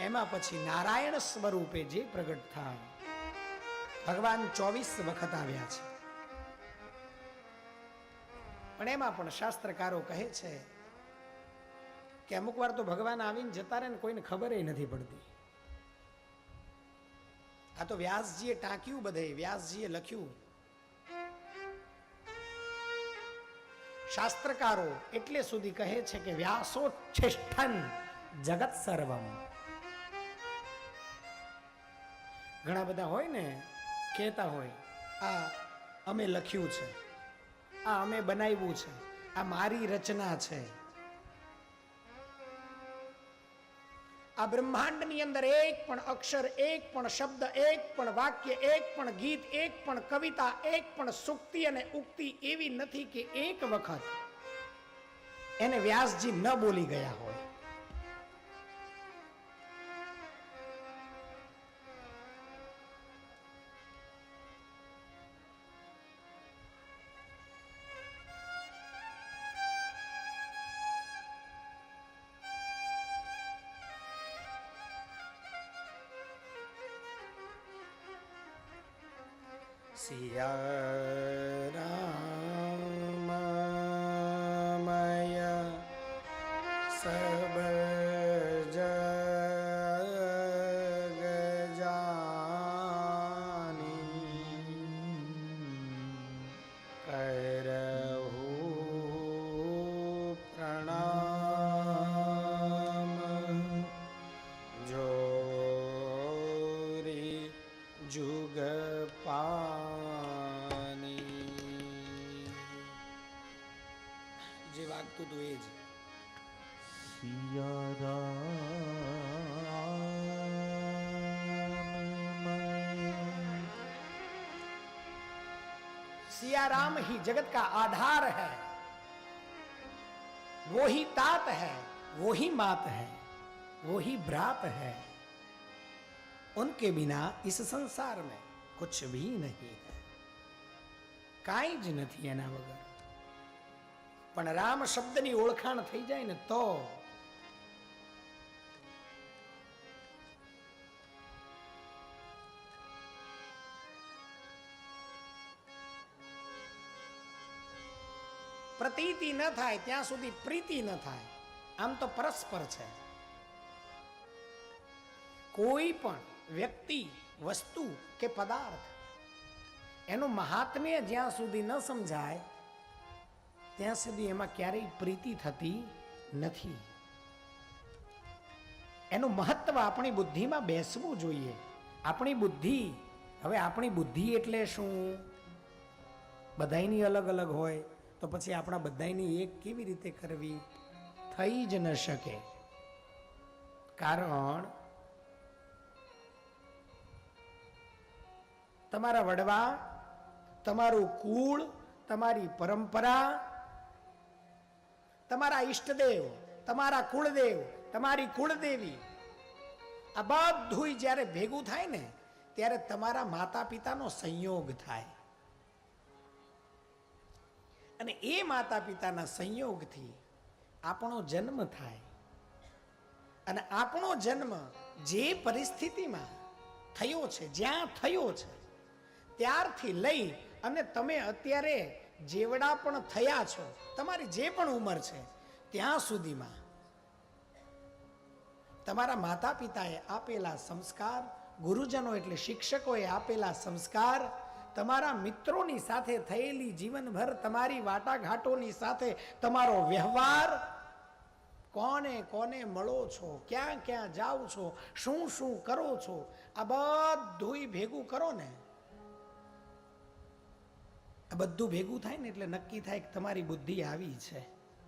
એમાં પછી નારાયણ સ્વરૂપે જે પ્રગટ થાય, ભગવાન 24 વખત આવ્યા છે. પણ એમાં પણ શાસ્ત્રકારો કહે છે કે અમુક વાર તો ભગવાન આવીને જતા રહે ને કોઈને ખબર નથી પડતી. આ તો વ્યાસજીએ ટાંક્યું, બધે વ્યાસજીએ લખ્યું. શાસ્ત્રકારો એટલે સુધી કહે છે કે વ્યાસોચ્છિષ્ટં જગત સર્વમ. ઘણા બધા હોય ને કહેતા હોય આ અમે લખ્યું છે, આ અમે બનાવ્યું છે, આ મારી રચના છે. આ બ્રહ્માંડની અંદર એક પણ અક્ષર, એક પણ શબ્દ, એક પણ વાક્ય, એક પણ ગીત, એક પણ કવિતા, એક પણ સુક્તિ અને ઉક્તિ એવી નથી કે એક વખત એને વ્યાસજી ન બોલી ગયા હોય. સિયા રામમય સબ જગ જાની કરહુ પ્રણામ જોરી જુગ પાની. જે વાગતું હતું એ જ સિયા राम ही जगत का आधार है, वो ही तात है, वो ही मात है, वो ही भ्रात है. उनके बिना इस संसार में कुछ भी नहीं है. काई ज नहीं एना वगर. पण राम शब्दनी ओळखाण થઈ જાય ને તો પ્રતીતિ ન થાય ત્યાં સુધી પ્રીતિ ન થાય. આમ તો પરસ્પર છે. કોઈ પણ વ્યક્તિ, વસ્તુ કે પદાર્થ એનું મહાત્મ્ય જ્યાં સુધી ન સમજાય ત્યાં સુધી એમાં ક્યારેય પ્રીતિ થતી નથી. એનું મહત્વ આપણી બુદ્ધિમાં બેસવું જોઈએ. આપણી બુદ્ધિ, હવે આપણી બુદ્ધિ એટલે શું? બધાયની અલગ અલગ હોય તો પછી આપણા બધાયની એક કેવી રીતે કરવી? થઈ જ ન શકે. કારણ તમારા વડવા, તમારું કુળ, તમારી પરંપરા, તમારા ઈષ્ટદેવ, તમારા કુળદેવ, તમારી કુળદેવી, આ બધું જ્યારે ભેગું થાય ને ત્યારે તમારા માતા પિતાનો સંયોગ થાય. અને એ માતા પિતાના સંયોગથી આપણો જન્મ થાય. અને આપણો જન્મ જે પરિસ્થિતિમાં થયો છે, જ્યાં થયો છે, ત્યારથી લઈ અને તમે અત્યારે જેવડા પણ થયા છો, તમારી જે પણ ઉંમર છે ત્યાં સુધીમાં તમારા માતા પિતાએ આપેલા સંસ્કાર, ગુરુજનો એટલે શિક્ષકોએ આપેલા સંસ્કાર, તમારા મિત્રોની સાથે થયેલી જીવનભર તમારી વાટાઘાટોની સાથે તમારો વ્યવહાર, કોને કોને મળો છો, ક્યાં ક્યાં જાઓ છો, શું શું કરો છો, આ બધું ભેગું કરો ને, આ બધું ભેગું થાય ને એટલે નક્કી થાય કે તમારી બુદ્ધિ આવી છે.